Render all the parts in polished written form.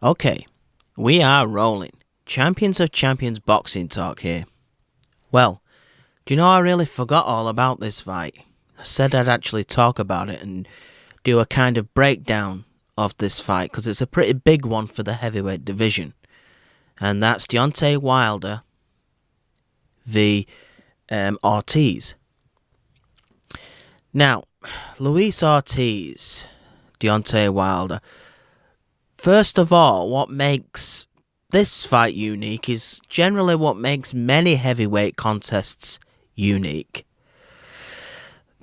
Okay, we are rolling. Champions of Champions boxing talk here. Well, do you know I really forgot all about this fight? I said I'd actually talk about it and do a kind of breakdown of this fight because it's a pretty big one for the heavyweight division. And that's Deontay Wilder v Ortiz. Now, Luis Ortiz, Deontay Wilder. First of all, what makes this fight unique is generally what makes many heavyweight contests unique.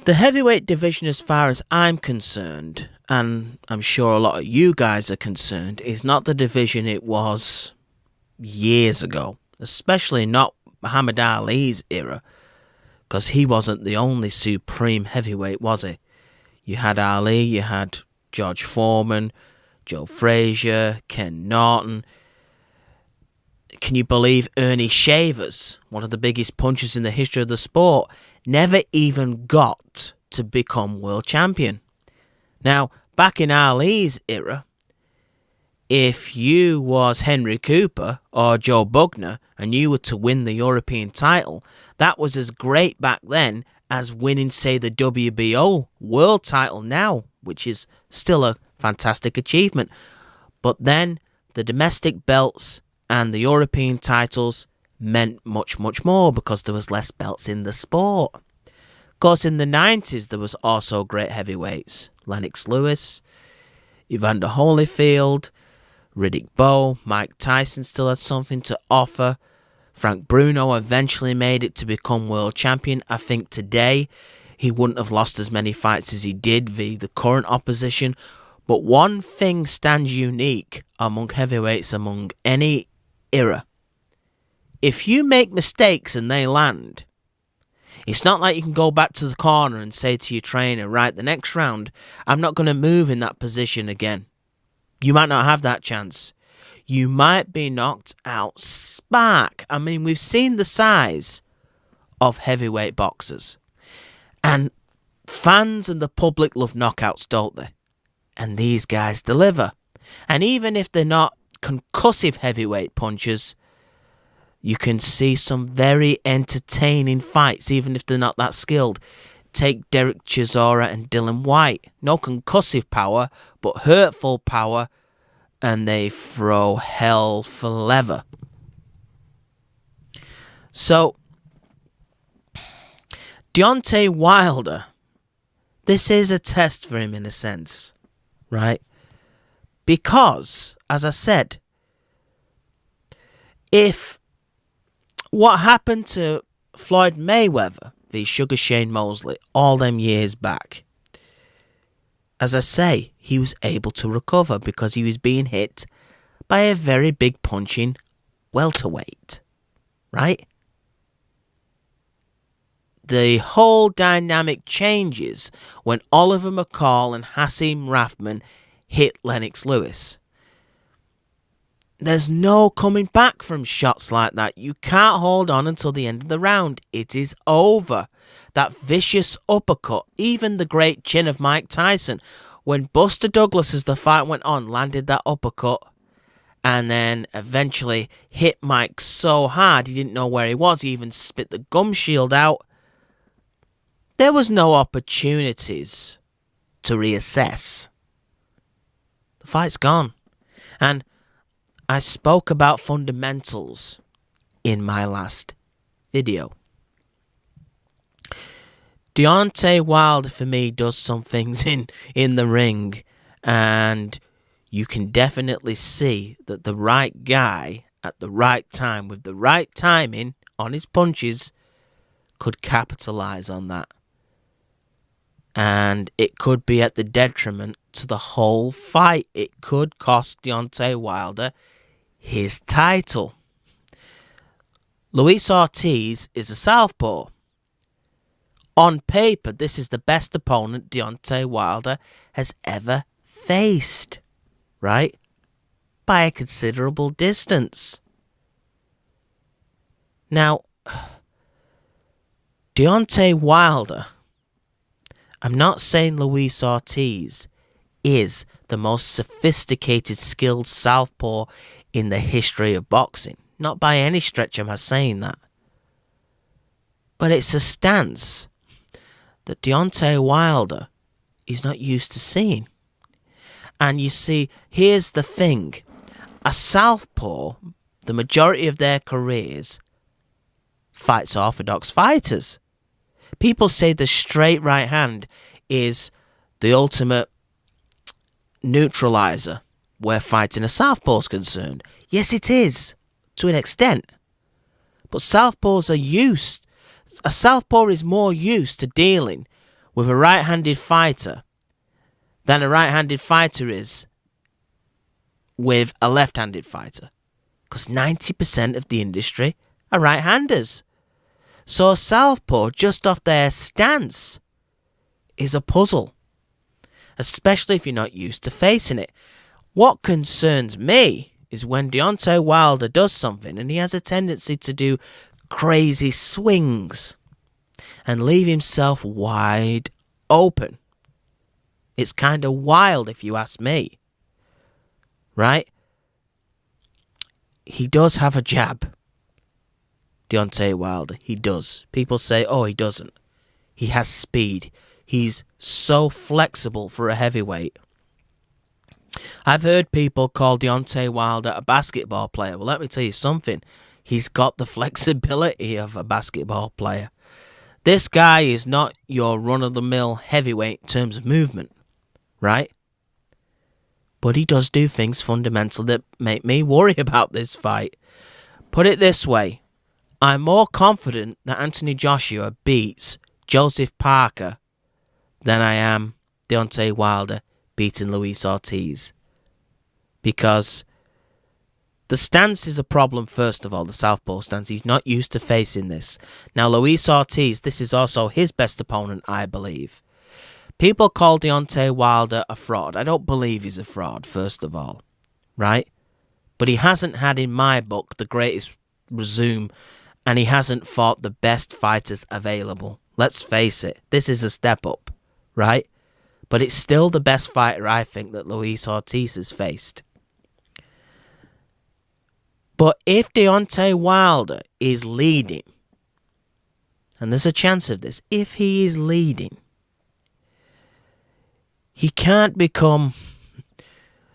The heavyweight division, as far as I'm concerned, and I'm sure a lot of you guys are concerned, is not the division it was years ago, especially not Muhammad Ali's era, because he wasn't the only supreme heavyweight, was he? You had Ali, you had George Foreman, Joe Frazier, Ken Norton. Can you believe Ernie Shavers, one of the biggest punchers in the history of the sport, never even got to become world champion? Now, back in Ali's era, if you was Henry Cooper or Joe Bugner and you were to win the European title, that was as great back then as winning, say, the WBO world title now, which is still a fantastic achievement. But then the domestic belts and the European titles meant much, much more because there was less belts in the sport. Of course, in the 90s, there was also great heavyweights. Lennox Lewis, Evander Holyfield, Riddick Bowe, Mike Tyson still had something to offer. Frank Bruno eventually made it to become world champion. I think today he wouldn't have lost as many fights as he did via the current opposition. But one thing stands unique among heavyweights among any era. If you make mistakes and they land, it's not like you can go back to the corner and say to your trainer, right, the next round, I'm not going to move in that position again. You might not have that chance. You might be knocked out spark. I mean, we've seen the size of heavyweight boxers. And fans and the public love knockouts, don't they? And these guys deliver. And even if they're not concussive heavyweight punchers, you can see some very entertaining fights, even if they're not that skilled. Take Derek Chisora and Dylan White. No concussive power, but hurtful power, and they throw hell for leather. So, Deontay Wilder, this is a test for him in a sense, right? Because, as I said, if what happened to Floyd Mayweather v Sugar Shane Mosley all them years back, as I say, he was able to recover because he was being hit by a very big punching welterweight, right? The whole dynamic changes when Oliver McCall and Hasim Rahman hit Lennox Lewis. There's no coming back from shots like that. You can't hold on until the end of the round. It is over. That vicious uppercut, even the great chin of Mike Tyson, when Buster Douglas, as the fight went on, landed that uppercut and then eventually hit Mike so hard he didn't know where he was. He even spit the gum shield out. There was no opportunities to reassess. The fight's gone. And I spoke about fundamentals in my last video. Deontay Wilder, for me, does some things in the ring, and you can definitely see that the right guy at the right time with the right timing on his punches could capitalize on that. And it could be at the detriment to the whole fight. It could cost Deontay Wilder his title. Luis Ortiz is a southpaw. On paper, this is the best opponent Deontay Wilder has ever faced, right? By a considerable distance. Now, Deontay Wilder, I'm not saying Luis Ortiz is the most sophisticated, skilled southpaw in the history of boxing. Not by any stretch am I saying that. But it's a stance that Deontay Wilder is not used to seeing. And you see, here's the thing. A southpaw, the majority of their careers, fights orthodox fighters. People say the straight right hand is the ultimate neutralizer where fighting a southpaw is concerned. Yes, it is, to an extent. But southpaws are used. A southpaw is more used to dealing with a right-handed fighter than a right-handed fighter is with a left-handed fighter. Because 90% of the industry are right-handers. So a southpaw, just off their stance, is a puzzle. Especially if you're not used to facing it. What concerns me is when Deontay Wilder does something and he has a tendency to do crazy swings and leave himself wide open. It's kind of wild if you ask me. Right? He does have a jab. Deontay Wilder. He does. People say, oh, he doesn't. He has speed. He's so flexible for a heavyweight. I've heard people call Deontay Wilder a basketball player. Well, let me tell you something. He's got the flexibility of a basketball player. This guy is not your run-of-the-mill heavyweight in terms of movement, right? But he does do things fundamentally that make me worry about this fight. Put it this way. I'm more confident that Anthony Joshua beats Joseph Parker than I am Deontay Wilder beating Luis Ortiz. Because the stance is a problem, first of all, the southpaw stance. He's not used to facing this. Now, Luis Ortiz, this is also his best opponent, I believe. People call Deontay Wilder a fraud. I don't believe he's a fraud, first of all. Right? But he hasn't had, in my book, the greatest resume, and he hasn't fought the best fighters available. Let's face it. This is a step up. Right? But it's still the best fighter, I think, that Luis Ortiz has faced. But if Deontay Wilder is leading, and there's a chance of this, if he is leading, he can't become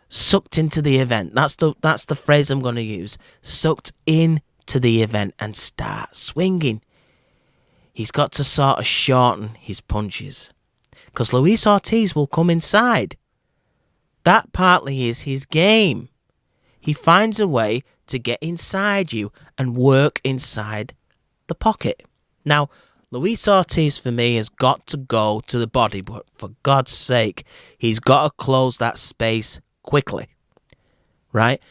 sucked into the event. That's the phrase I'm going to use. Sucked into the event and start swinging. He's got to sort of shorten his punches. Because Luis Ortiz will come inside. That partly is his game. He finds a way to get inside you and work inside the pocket. Now, Luis Ortiz, for me, has got to go to the body, but for God's sake, he's got to close that space quickly. Right?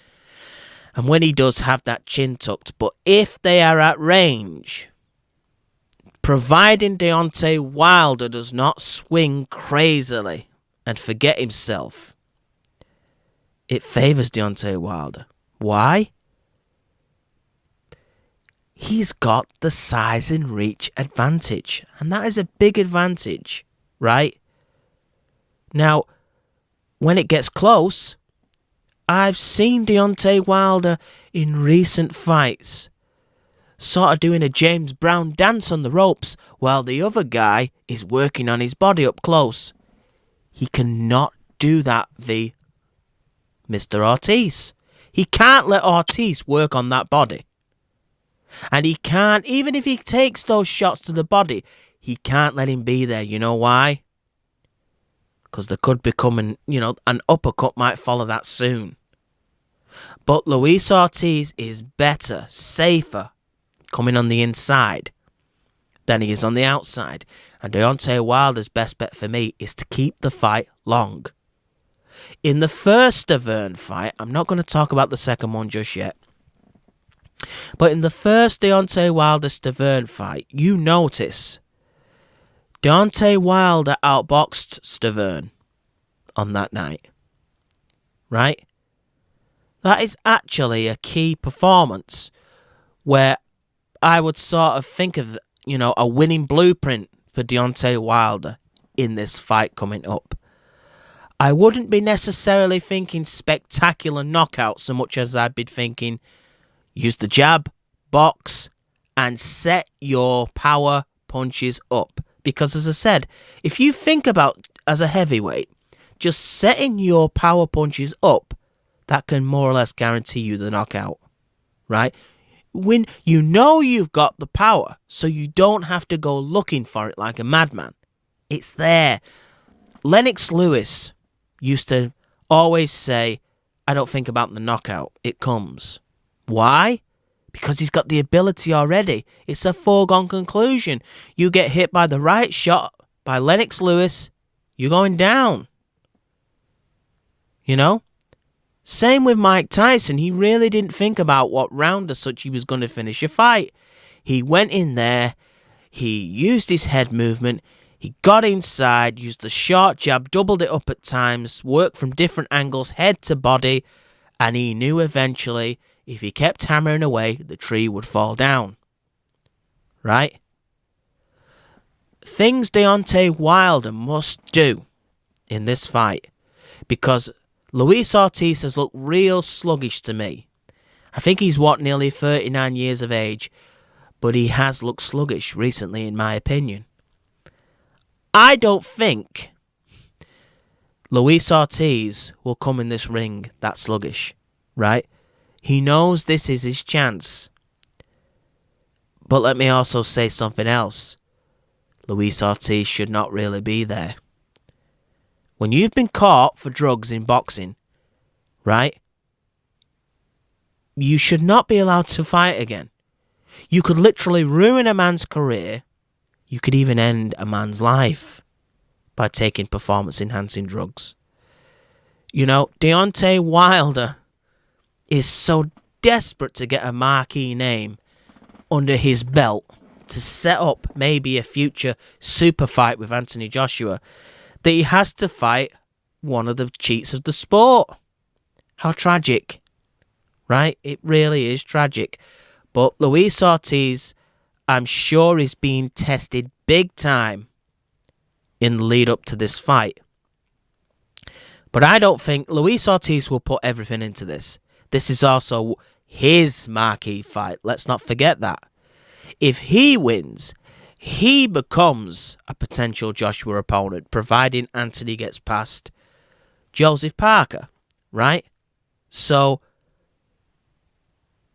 And when he does, have that chin tucked. But if they are at range, providing Deontay Wilder does not swing crazily and forget himself, it favours Deontay Wilder. Why? He's got the size and reach advantage. And that is a big advantage, right? Now, when it gets close, I've seen Deontay Wilder in recent fights sort of doing a James Brown dance on the ropes while the other guy is working on his body up close. He cannot do that v. Mr. Ortiz. He can't let Ortiz work on that body. And he can't, even if he takes those shots to the body, he can't let him be there. You know why? Because there could become an uppercut might follow that soon. But Luis Ortiz is better, safer, coming on the inside than he is on the outside. And Deontay Wilder's best bet for me is to keep the fight long. In the first Stavern fight, I'm not going to talk about the second one just yet, but in the first Deontay Wilder-Stavern fight, you notice Deontay Wilder outboxed Stavern on that night. Right? That is actually a key performance where I would sort of think of, a winning blueprint for Deontay Wilder in this fight coming up. I wouldn't be necessarily thinking spectacular knockout so much as I'd be thinking use the jab, box, and set your power punches up. Because as I said, if you think about as a heavyweight, just setting your power punches up, that can more or less guarantee you the knockout, right? When you know you've got the power, so you don't have to go looking for it like a madman. It's there. Lennox Lewis used to always say, I don't think about the knockout, it comes. Why? Because he's got the ability already. It's a foregone conclusion. You get hit by the right shot by Lennox Lewis, you're going down. You know? Same with Mike Tyson. He really didn't think about what round as such he was going to finish a fight. He went in there, he used his head movement, he got inside, used the short jab, doubled it up at times, worked from different angles, head to body, and he knew eventually if he kept hammering away, the tree would fall down. Right? Things Deontay Wilder must do in this fight, because Luis Ortiz has looked real sluggish to me. I think he's, nearly 39 years of age, but he has looked sluggish recently, in my opinion. I don't think Luis Ortiz will come in this ring that sluggish, right? He knows this is his chance. But let me also say something else. Luis Ortiz should not really be there. When you've been caught for drugs in boxing, right, you should not be allowed to fight again. You could literally ruin a man's career. You could even end a man's life by taking performance-enhancing drugs. You know, Deontay Wilder is so desperate to get a marquee name under his belt to set up maybe a future super fight with Anthony Joshua that he has to fight one of the cheats of the sport. How tragic, right? It really is tragic. But Luis Ortiz, I'm sure, is being tested big time in the lead up to this fight. But I don't think Luis Ortiz will put everything into this. This is also his marquee fight. Let's not forget that. If he wins, he becomes a potential Joshua opponent, providing Anthony gets past Joseph Parker, right? So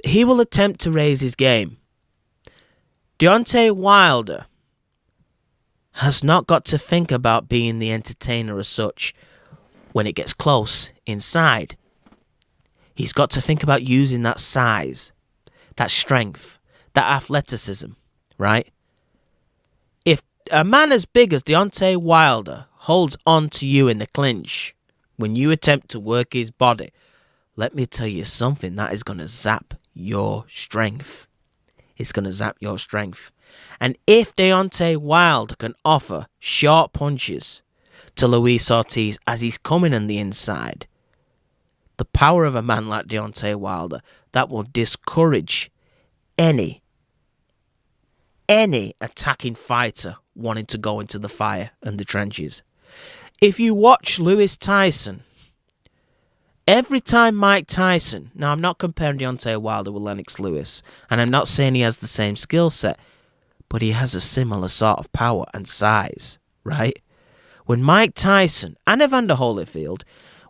he will attempt to raise his game. Deontay Wilder has not got to think about being the entertainer as such when it gets close inside. He's got to think about using that size, that strength, that athleticism, right? If a man as big as Deontay Wilder holds on to you in the clinch when you attempt to work his body, let me tell you something, that is going to zap your strength. It's going to zap your strength. And if Deontay Wilder can offer short punches to Luis Ortiz as he's coming on the inside, the power of a man like Deontay Wilder, that will discourage any attacking fighter wanting to go into the fire and the trenches. If you watch Lewis Tyson, every time Mike Tyson, now I'm not comparing Deontay Wilder with Lennox Lewis, and I'm not saying he has the same skill set, but he has a similar sort of power and size, right? When Mike Tyson and Evander Holyfield,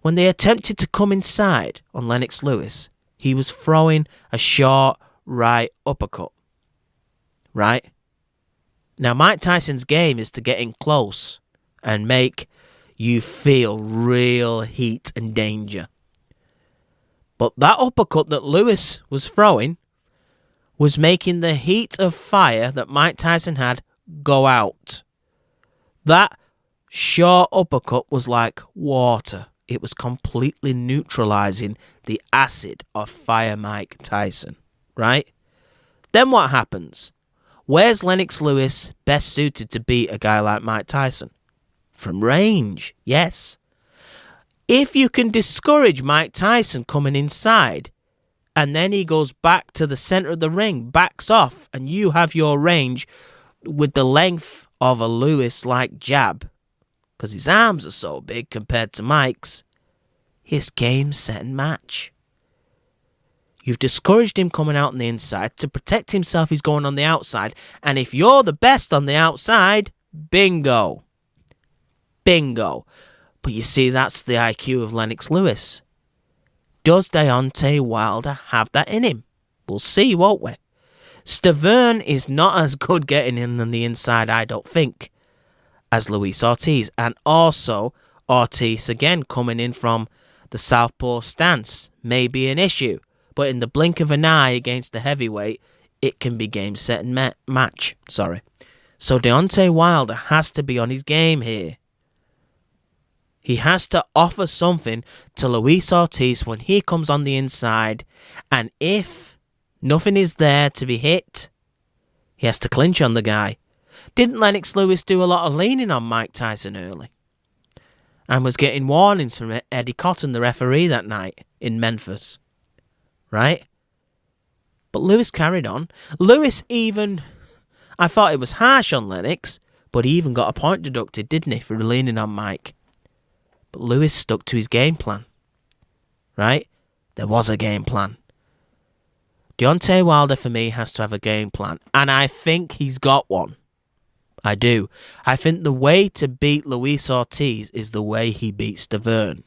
when they attempted to come inside on Lennox Lewis, he was throwing a short right uppercut, right? Now, Mike Tyson's game is to get in close and make you feel real heat and danger. But that uppercut that Lewis was throwing was making the heat of fire that Mike Tyson had go out. That short uppercut was like water. It was completely neutralizing the acid of fire Mike Tyson, right? Then what happens? Where's Lennox Lewis best suited to beat a guy like Mike Tyson? From range, yes. If you can discourage Mike Tyson coming inside, and then he goes back to the center of the ring, backs off, and you have your range with the length of a Lewis-like jab, because his arms are so big compared to Mike's. It's game, set, and match. You've discouraged him coming out on the inside. To protect himself, he's going on the outside. And if you're the best on the outside, bingo. Bingo. But you see, that's the IQ of Lennox Lewis. Does Deontay Wilder have that in him? We'll see, won't we? Stavern is not as good getting in on the inside, I don't think, as Luis Ortiz. And also, Ortiz, again, coming in from the southpaw stance, may be an issue. But in the blink of an eye against the heavyweight, it can be game, set, and match. So Deontay Wilder has to be on his game here. He has to offer something to Luis Ortiz when he comes on the inside. And if nothing is there to be hit, he has to clinch on the guy. Didn't Lennox Lewis do a lot of leaning on Mike Tyson early? And was getting warnings from Eddie Cotton, the referee, that night in Memphis. Right? But Lewis carried on. Lewis even... I thought it was harsh on Lennox, but he even got a point deducted, didn't he, for leaning on Mike. But Lewis stuck to his game plan. Right? There was a game plan. Deontay Wilder, for me, has to have a game plan. And I think he's got one. I do. I think the way to beat Luis Ortiz is the way he beat Stavern.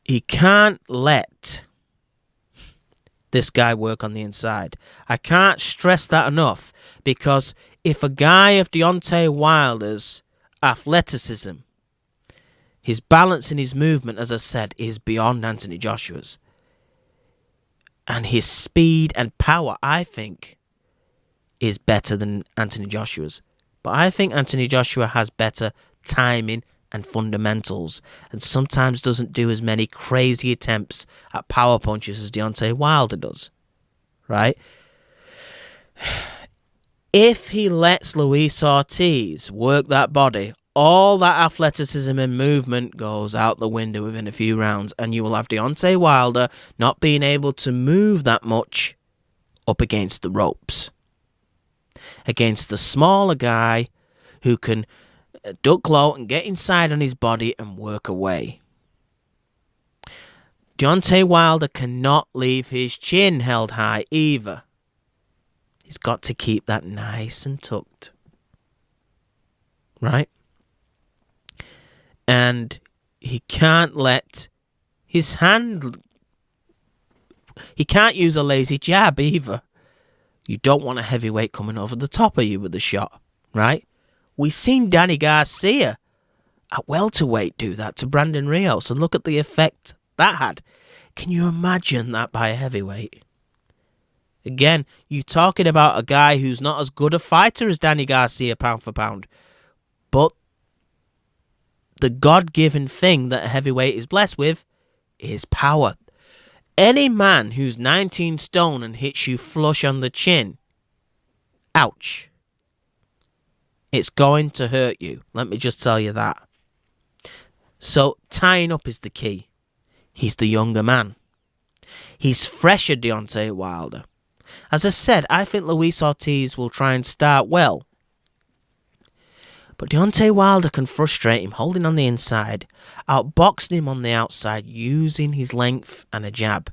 He can't let this guy work on the inside. I can't stress that enough, because if a guy of Deontay Wilder's athleticism, his balance and his movement, as I said, is beyond Anthony Joshua's, and his speed and power, I think, is better than Anthony Joshua's. But I think Anthony Joshua has better timing and fundamentals, and sometimes doesn't do as many crazy attempts at power punches as Deontay Wilder does. Right? If he lets Luis Ortiz work that body, all that athleticism and movement goes out the window within a few rounds, and you will have Deontay Wilder not being able to move that much up against the ropes. Against the smaller guy who can duck low and get inside on his body and work away. Deontay Wilder cannot leave his chin held high either. He's got to keep that nice and tucked. Right? And he can't let his hand... He can't use a lazy jab either. You don't want a heavyweight coming over the top of you with a shot. Right? We've seen Danny Garcia at welterweight do that to Brandon Rios, and look at the effect that had. Can you imagine that by a heavyweight? Again, you're talking about a guy who's not as good a fighter as Danny Garcia pound for pound, but the God-given thing that a heavyweight is blessed with is power. Any man who's 19 stone and hits you flush on the chin, ouch. It's going to hurt you. Let me just tell you that. So, tying up is the key. He's the younger man. He's fresher, Deontay Wilder. As I said, I think Luis Ortiz will try and start well. But Deontay Wilder can frustrate him holding on the inside, outboxing him on the outside using his length and a jab,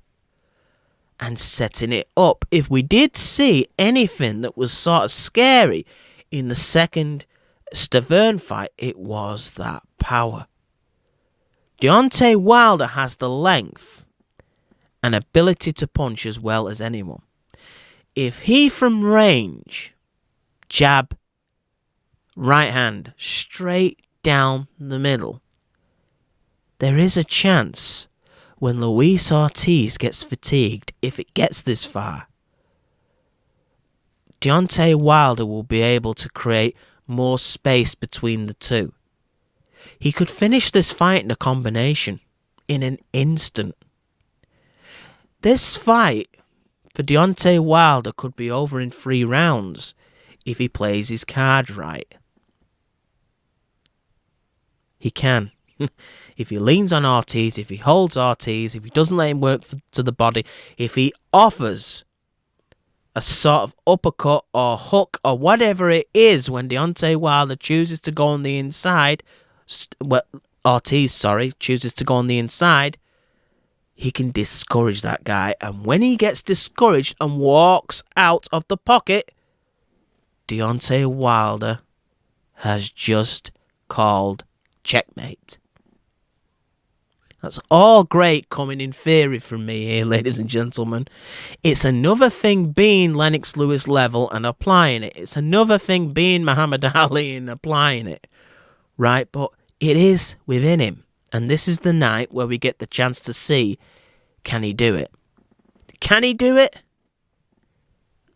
and setting it up. If we did see anything that was sort of scary in the second Stavern fight, it was that power. Deontay Wilder has the length and ability to punch as well as anyone. If he from range, jab, right hand, straight down the middle, there is a chance when Luis Ortiz gets fatigued, if it gets this far, Deontay Wilder will be able to create more space between the two. He could finish this fight in a combination in an instant. This fight for Deontay Wilder could be over in 3 rounds if he plays his cards right. He can. If he leans on Ortiz, if he holds Ortiz, if he doesn't let him work to the body, if he offers a sort of uppercut or hook or whatever it is when Deontay Wilder chooses to go on the inside, Ortiz, chooses to go on the inside, he can discourage that guy. And when he gets discouraged and walks out of the pocket, Deontay Wilder has just called checkmate. That's all great coming in theory from me here, ladies and gentlemen. It's another thing being Lennox Lewis level and applying it. It's another thing being Muhammad Ali and applying it. Right? But it is within him. And this is the night where we get the chance to see, can he do it? Can he do it?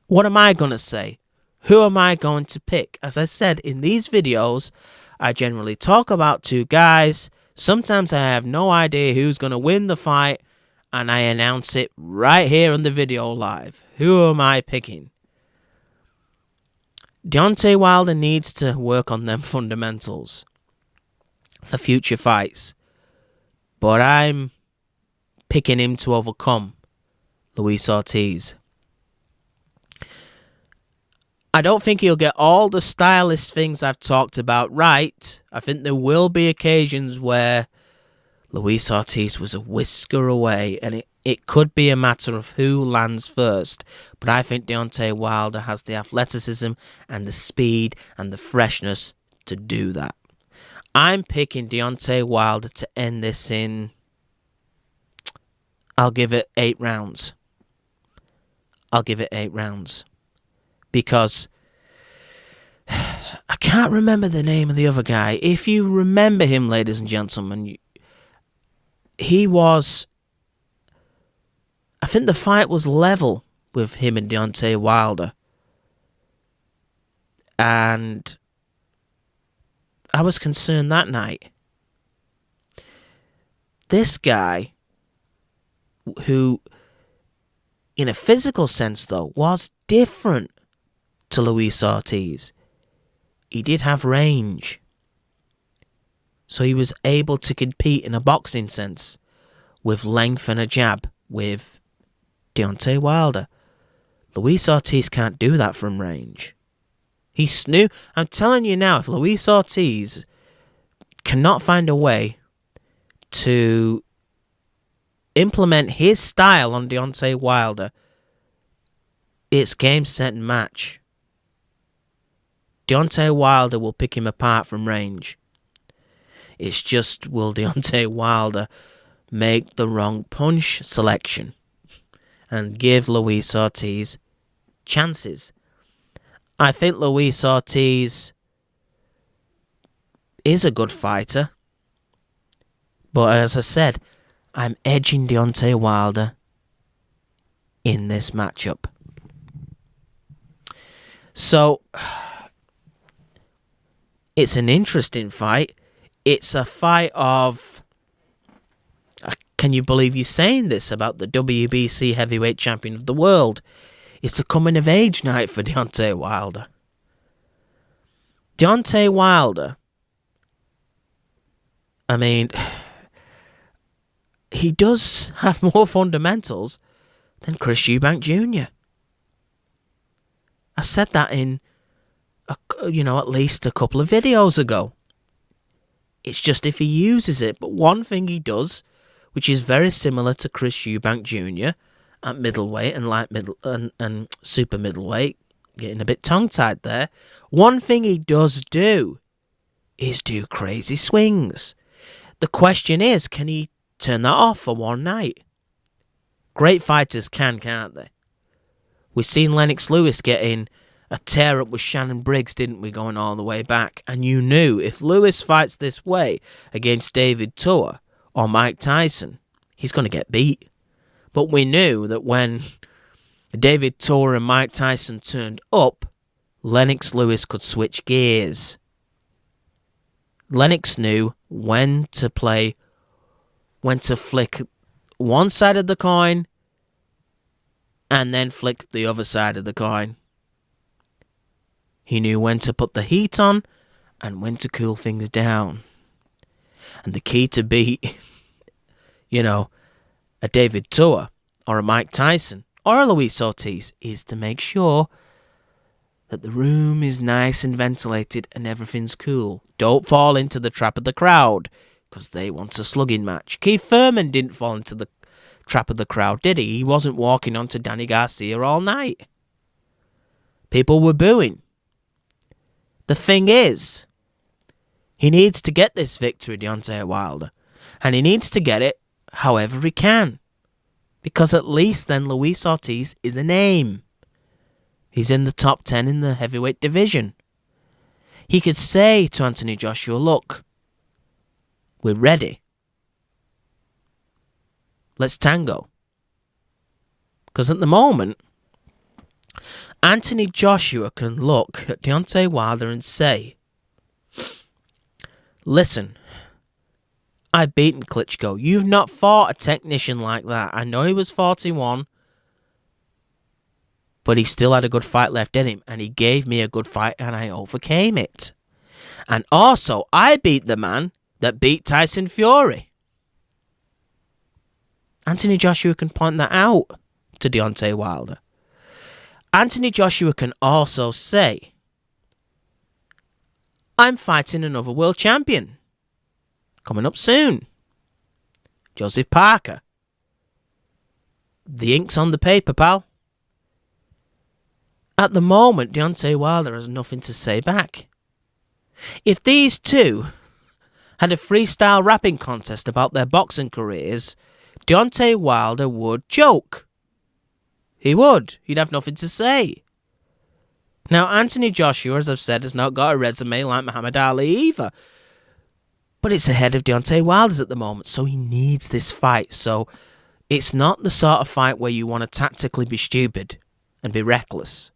What am I going to say? Who am I going to pick? As I said, in these videos, I generally talk about two guys. Sometimes I have no idea who's going to win the fight, and I announce it right here on the video live. Who am I picking? Deontay Wilder needs to work on them fundamentals for future fights. But I'm picking him to overcome Luis Ortiz. I don't think he'll get all the stylist things I've talked about right. I think there will be occasions where Luis Ortiz was a whisker away, and it could be a matter of who lands first. But I think Deontay Wilder has the athleticism and the speed and the freshness to do that. I'm picking Deontay Wilder to end this in, I'll give it 8 rounds. I'll give it 8 rounds. Because I can't remember the name of the other guy. If you remember him, ladies and gentlemen, he was... I think the fight was level with him and Deontay Wilder. And I was concerned that night. This guy, who, in a physical sense, though, was different to Luis Ortiz. He did have range. So he was able to compete in a boxing sense with length and a jab with Deontay Wilder. Luis Ortiz can't do that from range. I'm telling you now, if Luis Ortiz cannot find a way to implement his style on Deontay Wilder, it's game, set, and match. Deontay Wilder will pick him apart from range. It's just, will Deontay Wilder make the wrong punch selection and give Luis Ortiz chances? I think Luis Ortiz is a good fighter. But as I said, I'm edging Deontay Wilder in this matchup. So, it's an interesting fight. It's a fight of... Can you believe you're saying this about the WBC heavyweight champion of the world? It's the coming of age night for Deontay Wilder. Deontay Wilder, I mean, he does have more fundamentals than Chris Eubank Jr. I said that in, at least a couple of videos ago. It's just if he uses it. But one thing he does, which is very similar to Chris Eubank Jr. at middleweight and light middle and super middleweight, getting a bit tongue-tied there. One thing he does do is do crazy swings. The question is, can he turn that off for one night? Great fighters can, can't they? We've seen Lennox Lewis getting a tear-up with Shannon Briggs, didn't we, going all the way back? And you knew if Lewis fights this way against David Tua or Mike Tyson, he's going to get beat. But we knew that when David Tua and Mike Tyson turned up, Lennox Lewis could switch gears. Lennox knew when to flick one side of the coin and then flick the other side of the coin. He knew when to put the heat on and when to cool things down. And the key to beat, a David Tua or a Mike Tyson or a Luis Ortiz is to make sure that the room is nice and ventilated and everything's cool. Don't fall into the trap of the crowd, because they want a slugging match. Keith Thurman didn't fall into the trap of the crowd, did he? He wasn't walking onto Danny Garcia all night. People were booing. The thing is, he needs to get this victory, Deontay Wilder. And he needs to get it however he can. Because at least then Luis Ortiz is a name. He's in the top 10 in the heavyweight division. He could say to Anthony Joshua, look, we're ready. Let's tango. Because at the moment, Anthony Joshua can look at Deontay Wilder and say, listen, I've beaten Klitschko. You've not fought a technician like that. I know he was 41, but he still had a good fight left in him, and he gave me a good fight, and I overcame it. And also, I beat the man that beat Tyson Fury. Anthony Joshua can point that out to Deontay Wilder. Anthony Joshua can also say, I'm fighting another world champion. Coming up soon. Joseph Parker. The ink's on the paper, pal. At the moment, Deontay Wilder has nothing to say back. If these two had a freestyle rapping contest about their boxing careers, Deontay Wilder would choke. He would. He'd have nothing to say. Now, Anthony Joshua, as I've said, has not got a resume like Muhammad Ali either. But it's ahead of Deontay Wilder's at the moment, so he needs this fight. So it's not the sort of fight where you want to tactically be stupid and be reckless.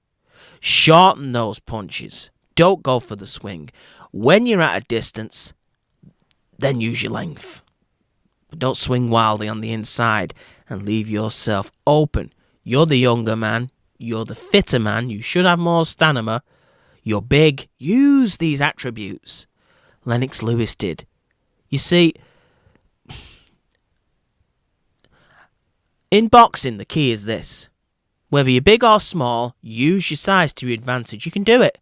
Shorten those punches. Don't go for the swing. When you're at a distance, then use your length. But don't swing wildly on the inside and leave yourself open. You're the younger man. You're the fitter man. You should have more stamina. You're big. Use these attributes. Lennox Lewis did. You see, in boxing, the key is this. Whether you're big or small, use your size to your advantage. You can do it.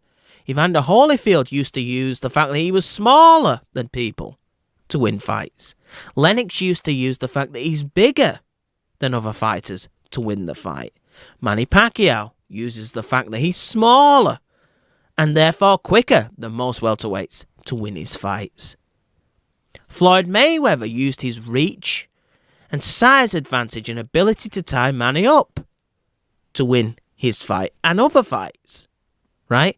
Evander Holyfield used to use the fact that he was smaller than people to win fights. Lennox used to use the fact that he's bigger than other fighters to win the fight. Manny Pacquiao uses the fact that he's smaller and therefore quicker than most welterweights to win his fights. Floyd Mayweather used his reach and size advantage and ability to tie Manny up to win his fight and other fights, right?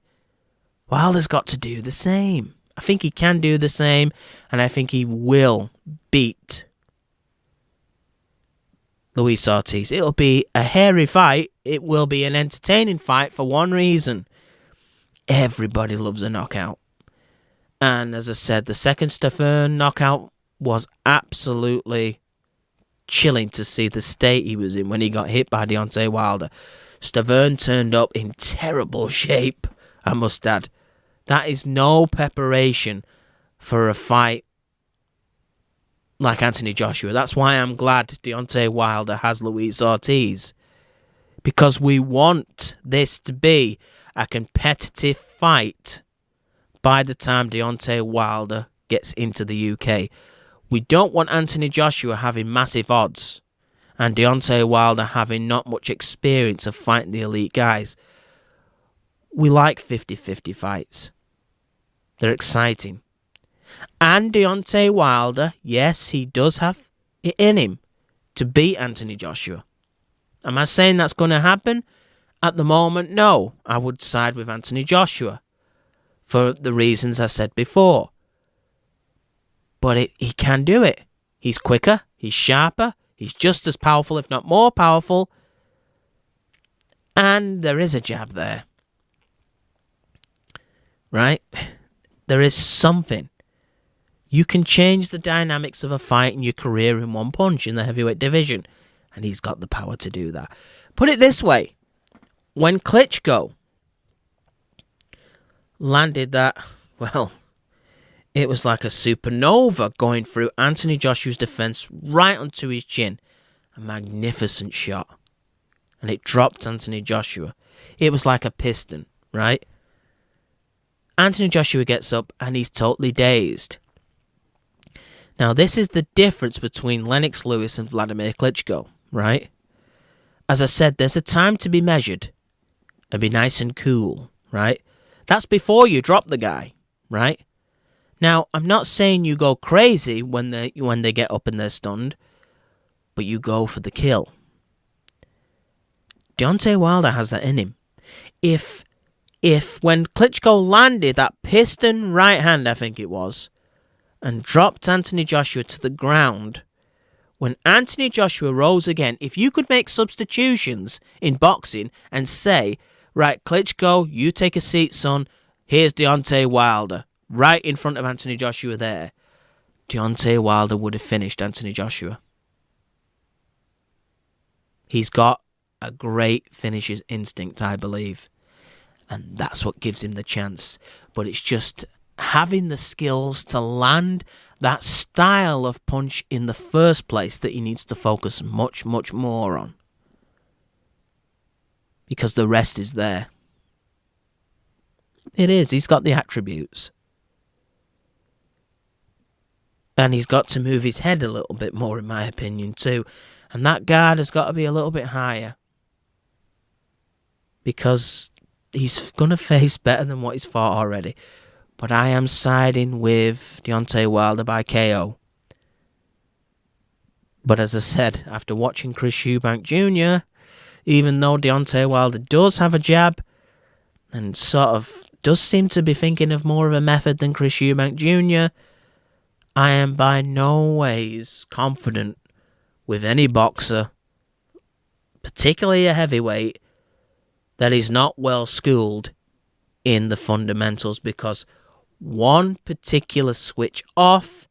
Wilder's got to do the same. I think he can do the same, and I think he will beat Luis Ortiz. It'll be a hairy fight. It will be an entertaining fight for one reason. Everybody loves a knockout. And as I said, the second Stefan knockout was absolutely chilling to see the state he was in when he got hit by Deontay Wilder. Stefan turned up in terrible shape, I must add. That is no preparation for a fight like Anthony Joshua. That's why I'm glad Deontay Wilder has Luis Ortiz. Because we want this to be a competitive fight by the time Deontay Wilder gets into the UK. We don't want Anthony Joshua having massive odds and Deontay Wilder having not much experience of fighting the elite guys. We like 50-50 fights. They're exciting. And Deontay Wilder, yes, he does have it in him to beat Anthony Joshua. Am I saying that's going to happen? At the moment, no. I would side with Anthony Joshua for the reasons I said before. But he can do it. He's quicker, he's sharper, he's just as powerful, if not more powerful. And there is a jab there. Right? There is something. You can change the dynamics of a fight in your career in one punch in the heavyweight division. And he's got the power to do that. Put it this way. When Klitschko landed that, well, it was like a supernova going through Anthony Joshua's defense right onto his chin. A magnificent shot. and it dropped Anthony Joshua. It was like a piston, right? Anthony Joshua gets up and he's totally dazed. Now, this is the difference between Lennox Lewis and Vladimir Klitschko, right? As I said, there's a time to be measured and be nice and cool, right? That's before you drop the guy, right? Now, I'm not saying you go crazy when they get up and they're stunned, but you go for the kill. Deontay Wilder has that in him. If when Klitschko landed that piston right hand, I think it was, and dropped Anthony Joshua to the ground, when Anthony Joshua rose again, if you could make substitutions in boxing and say, right, Klitschko, you take a seat, son, here's Deontay Wilder, right in front of Anthony Joshua there, Deontay Wilder would have finished Anthony Joshua. He's got a great finisher's instinct, I believe. And that's what gives him the chance. But it's just having the skills to land that style of punch in the first place that he needs to focus much, much more on. Because the rest is there. It is. He's got the attributes. And he's got to move his head a little bit more, in my opinion, too. And that guard has got to be a little bit higher. Because he's going to face better than what he's fought already. But I am siding with Deontay Wilder by KO. But as I said, after watching Chris Eubank Jr., even though Deontay Wilder does have a jab, and sort of does seem to be thinking of more of a method than Chris Eubank Jr., I am by no ways confident with any boxer, particularly a heavyweight, that is not well schooled in the fundamentals, because one particular switch off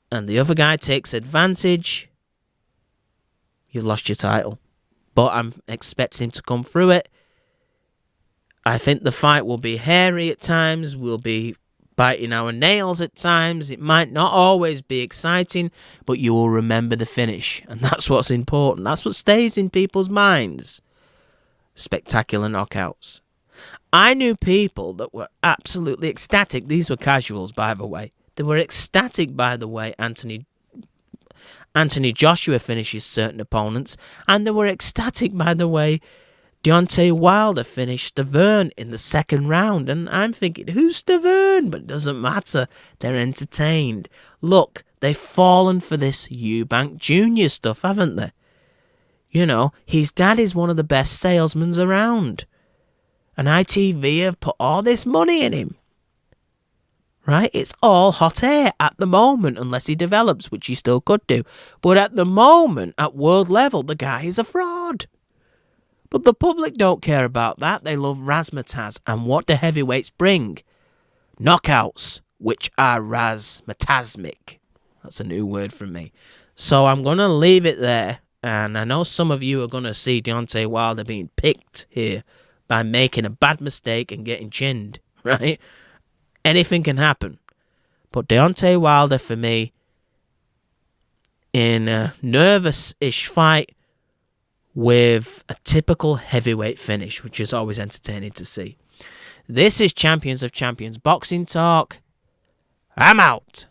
and the other guy takes advantage, you've lost your title. But I'm expecting him to come through it. I think the fight will be hairy at times, we'll be biting our nails at times, it might not always be exciting, but you will remember the finish, and that's what's important. That's what stays in people's minds. Spectacular knockouts. I knew people that were absolutely ecstatic. These were casuals, by the way. They were ecstatic by the way Anthony Joshua finishes certain opponents, and they were ecstatic by the way Deontay Wilder finished Stavern in the second round. And I'm thinking, who's Stavern? But it doesn't matter. They're entertained. Look, they've fallen for this Eubank Jr. stuff, haven't they? You know, his dad is one of the best salesmen around. And ITV have put all this money in him. Right? It's all hot air at the moment, unless he develops, which he still could do. But at the moment, at world level, the guy is a fraud. But the public don't care about that. They love razzmatazz. And what do heavyweights bring? Knockouts, which are razzmatazmic. That's a new word from me. So I'm going to leave it there. And I know some of you are going to see Deontay Wilder being picked here by making a bad mistake and getting chinned, right? Anything can happen. But Deontay Wilder, for me, in a nervous-ish fight with a typical heavyweight finish, which is always entertaining to see. This is Champions of Champions Boxing Talk. I'm out.